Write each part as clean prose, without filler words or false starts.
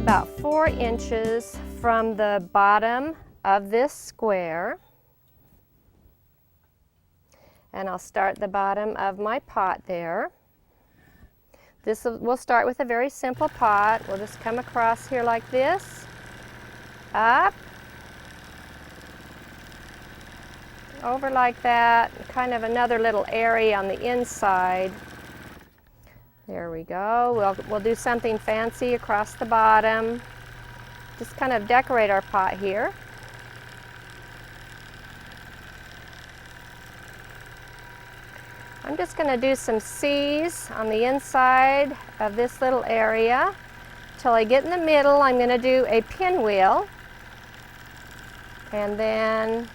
about 4 inches from the bottom of this square. And I'll start the bottom of my pot there. We'll start with a very simple pot. We'll just come across here like this, up, over like that, kind of another little area on the inside. There we go. We'll do something fancy across the bottom. Just kind of decorate our pot here. I'm just going to do some C's on the inside of this little area. Till I get in the middle, I'm going to do a pinwheel. And then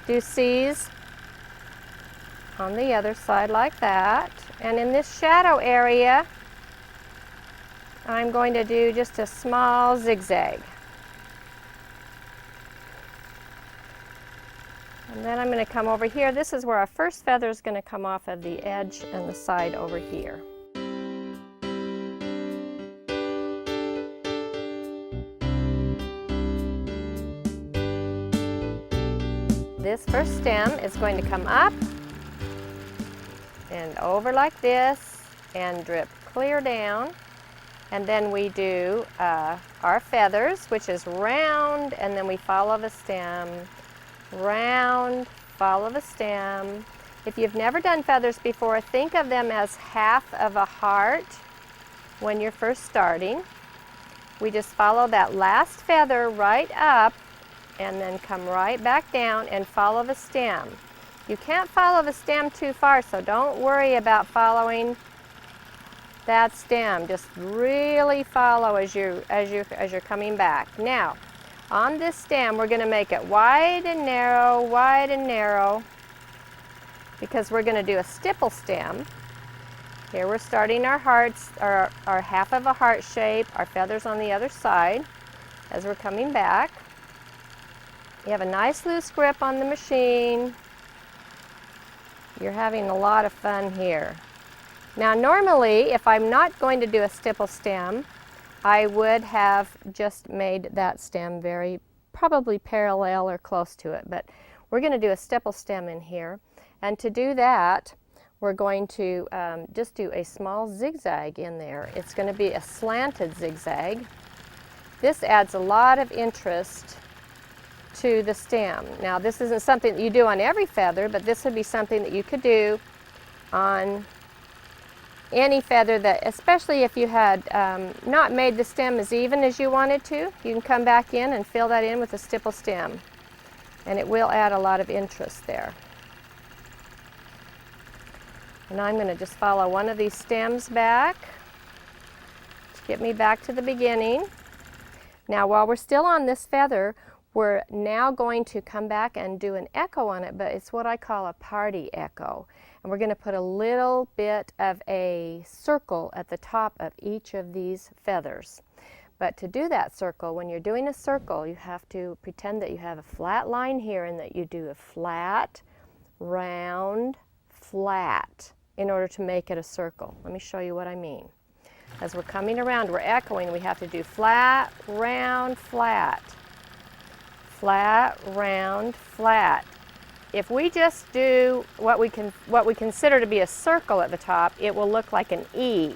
do C's on the other side like that. And in this shadow area, I'm going to do just a small zigzag. And then I'm going to come over here. This is where our first feather is going to come off of the edge and the side over here. This first stem is going to come up and over like this and drip clear down. And then we do our feathers, which is round, and then we follow the stem. Round, follow the stem. If you've never done feathers before, think of them as half of a heart when you're first starting. We just follow that last feather right up and then come right back down and follow the stem. You can't follow the stem too far, so don't worry about following that stem. Just really follow as you're coming back. Now, on this stem, we're going to make it wide and narrow, because we're going to do a stipple stem. Here we're starting our hearts, our half of a heart shape, our feathers on the other side as we're coming back. You have a nice loose grip on the machine. You're having a lot of fun here. Now normally, if I'm not going to do a stipple stem, I would have just made that stem probably parallel or close to it, but we're going to do a stipple stem in here. And to do that, we're going to just do a small zigzag in there. It's going to be a slanted zigzag. This adds a lot of interest to the stem. Now this isn't something that you do on every feather, but this would be something that you could do on any feather, that, especially if you had not made the stem as even as you wanted to, you can come back in and fill that in with a stipple stem, and it will add a lot of interest there. And I'm going to just follow one of these stems back to get me back to the beginning. Now while we're still on this feather, we're now going to come back and do an echo on it, but it's what I call a party echo. And we're going to put a little bit of a circle at the top of each of these feathers. But to do that circle, when you're doing a circle, you have to pretend that you have a flat line here and that you do a flat, round, flat in order to make it a circle. Let me show you what I mean. As we're coming around, we're echoing, we have to do flat, round, flat. Flat, round, flat. If we just do what we consider to be a circle at the top, it will look like an E.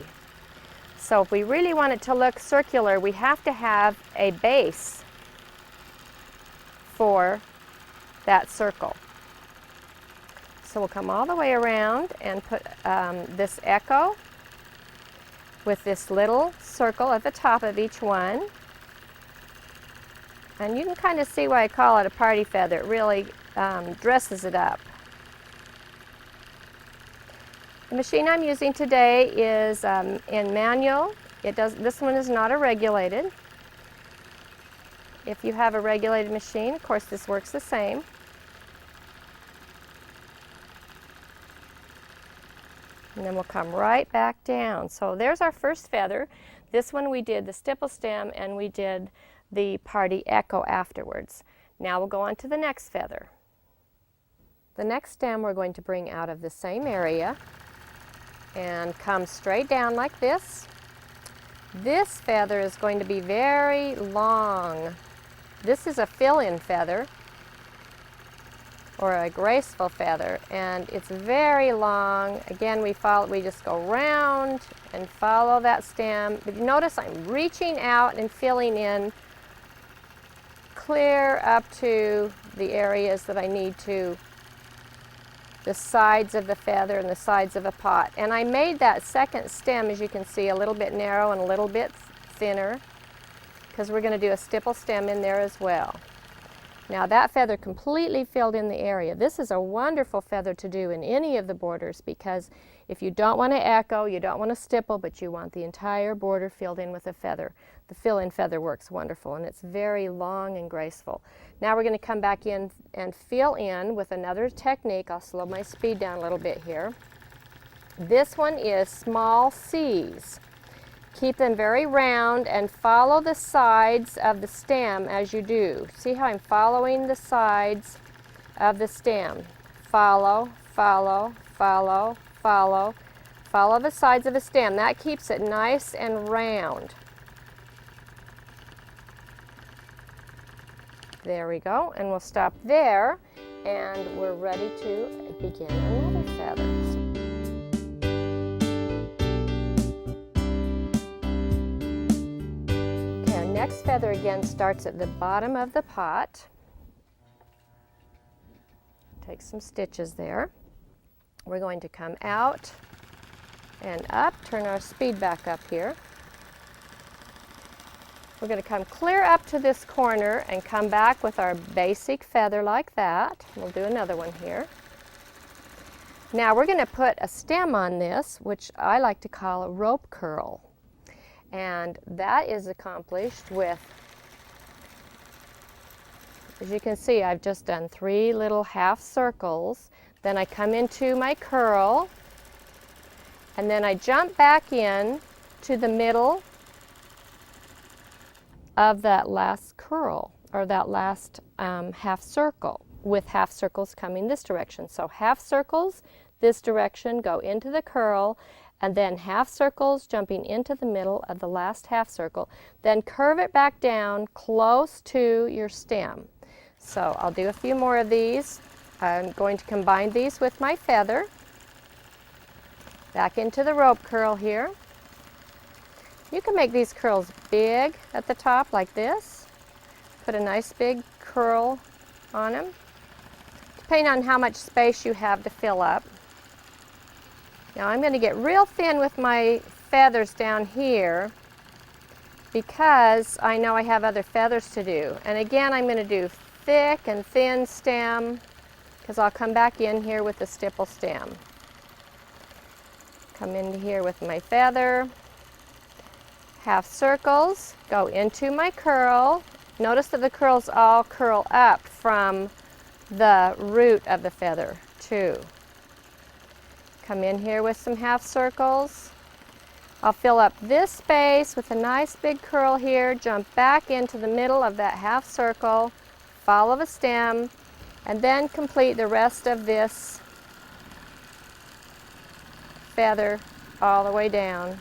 So if we really want it to look circular, we have to have a base for that circle. So we'll come all the way around and put this echo with this little circle at the top of each one. And you can kind of see why I call it a party feather. It really dresses it up. The machine I'm using today is in manual. This one is not a regulated. If you have a regulated machine, of course this works the same. And then we'll come right back down. So there's our first feather. This one we did the stipple stem and we did the party echo afterwards. Now we'll go on to the next feather. The next stem we're going to bring out of the same area and come straight down like this. This feather is going to be very long. This is a fill-in feather, or a graceful feather, and it's very long. Again, we just go round and follow that stem. But you notice I'm reaching out and filling in clear up to the areas that I need to, the sides of the feather and the sides of a pot. And I made that second stem, as you can see, a little bit narrow and a little bit thinner, because we're going to do a stipple stem in there as well. Now that feather completely filled in the area. This is a wonderful feather to do in any of the borders, because if you don't want to echo, you don't want to stipple, but you want the entire border filled in with a feather, the fill-in feather works wonderful, and it's very long and graceful. Now we're going to come back in and fill in with another technique. I'll slow my speed down a little bit here. This one is small C's. Keep them very round and follow the sides of the stem as you do. See how I'm following the sides of the stem? Follow, follow, follow, follow. Follow the sides of the stem. That keeps it nice and round. There we go, and we'll stop there, and we're ready to begin another feather. Next feather again starts at the bottom of the pot. Take some stitches there. We're going to come out and up, turn our speed back up here. We're going to come clear up to this corner and come back with our basic feather like that. We'll do another one here. Now we're going to put a stem on this, which I like to call a rope curl. And that is accomplished with, as you can see, I've just done 3 little half circles. Then I come into my curl, and then I jump back in to the middle of that last curl, or that last half circle, with half circles coming this direction. So half circles this direction go into the curl, and then half circles jumping into the middle of the last half circle. Then curve it back down close to your stem. So I'll do a few more of these. I'm going to combine these with my feather. Back into the rope curl here. You can make these curls big at the top like this. Put a nice big curl on them, depending on how much space you have to fill up. Now I'm going to get real thin with my feathers down here, because I know I have other feathers to do. And again, I'm going to do thick and thin stem, because I'll come back in here with the stipple stem. Come into here with my feather. Half circles, go into my curl. Notice that the curls all curl up from the root of the feather too. Come in here with some half circles. I'll fill up this space with a nice big curl here, jump back into the middle of that half circle, follow the stem, and then complete the rest of this feather all the way down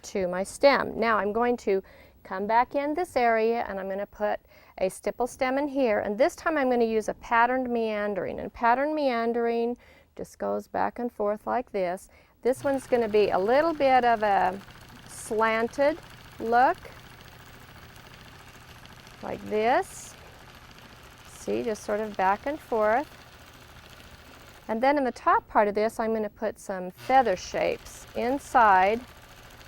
to my stem. Now I'm going to come back in this area, and I'm going to put a stipple stem in here, and this time I'm going to use a patterned meandering. And patterned meandering just goes back and forth like this. This one's going to be a little bit of a slanted look, like this. See, just sort of back and forth. And then in the top part of this, I'm going to put some feather shapes inside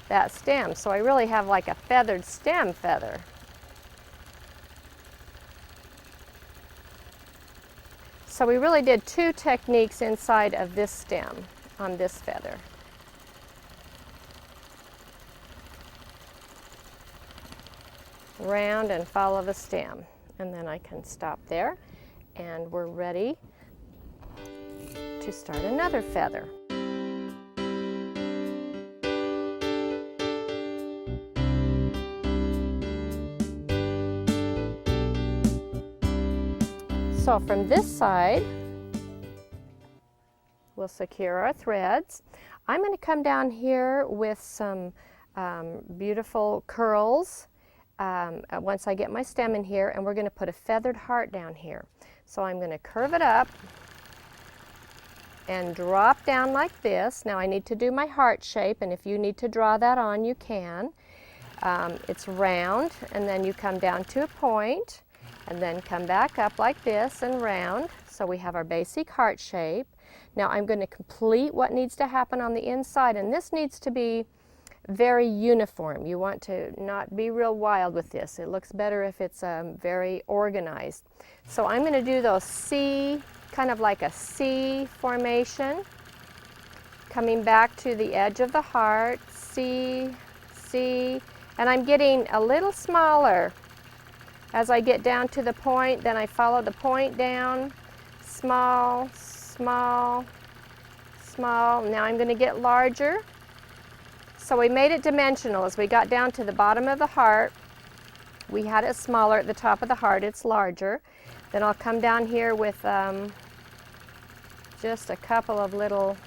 that stem. So I really have like a feathered stem feather. So we really did 2 techniques inside of this stem on this feather. Round and follow the stem. And then I can stop there, and we're ready to start another feather. So from this side, we'll secure our threads. I'm going to come down here with some beautiful curls once I get my stem in here, and we're going to put a feathered heart down here. So I'm going to curve it up and drop down like this. Now I need to do my heart shape, and if you need to draw that on, you can. It's round, and then you come down to a point, and then come back up like this and round. So we have our basic heart shape. Now I'm going to complete what needs to happen on the inside, and this needs to be very uniform. You want to not be real wild with this. It looks better if it's very organized. So I'm going to do those C, kind of like a C formation, coming back to the edge of the heart, C, C, and I'm getting a little smaller as I get down to the point. Then I follow the point down, small, small, small. Now I'm going to get larger. So we made it dimensional. As we got down to the bottom of the heart, we had it smaller. At the top of the heart, it's larger. Then I'll come down here with just a couple of little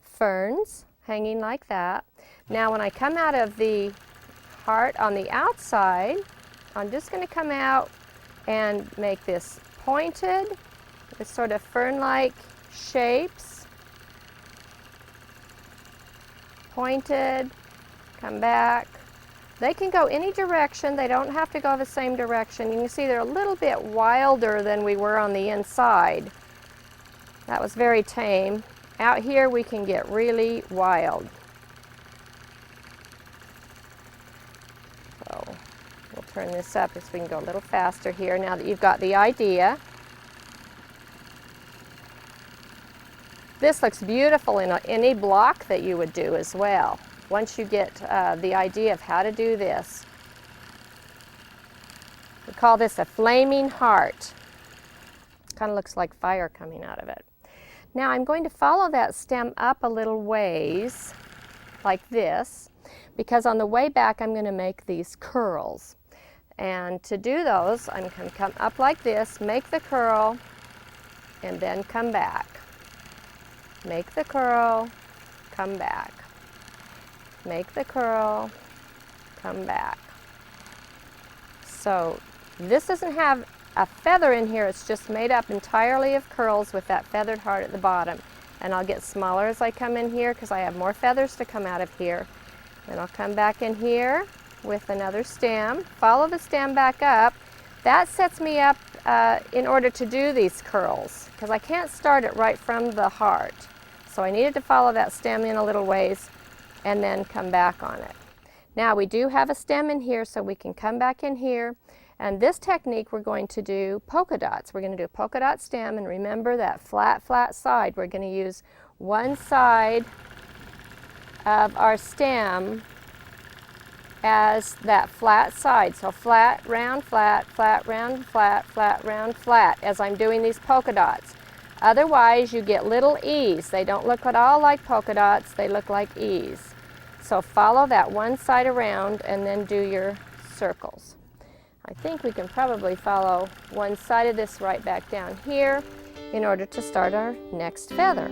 ferns hanging like that. Now when I come out of the heart on the outside, I'm just going to come out and make this pointed, with sort of fern-like shapes. Pointed, come back. They can go any direction. They don't have to go the same direction. You can see they're a little bit wilder than we were on the inside. That was very tame. Out here we can get really wild. So we'll turn this up so we can go a little faster here now that you've got the idea. This looks beautiful in any block that you would do as well, once you get the idea of how to do this. We call this a flaming heart. Kind of looks like fire coming out of it. Now I'm going to follow that stem up a little ways, like this, because on the way back I'm going to make these curls. And to do those, I'm going to come up like this, make the curl, and then come back. Make the curl, come back. Make the curl, come back. So this doesn't have a feather in here, it's just made up entirely of curls with that feathered heart at the bottom. And I'll get smaller as I come in here because I have more feathers to come out of here. Then I'll come back in here with another stem, follow the stem back up. That sets me up in order to do these curls, because I can't start it right from the heart. So I needed to follow that stem in a little ways and then come back on it. Now we do have a stem in here, so we can come back in here. And this technique we're going to do polka dots. We're going to do a polka dot stem, and remember that flat, flat side. We're going to use one side of our stem as that flat side. So flat, round, flat, round, flat, round, flat as I'm doing these polka dots. Otherwise, you get little E's. They don't look at all like polka dots, they look like E's. So follow that one side around and then do your circles. I think we can probably follow one side of this right back down here in order to start our next feather.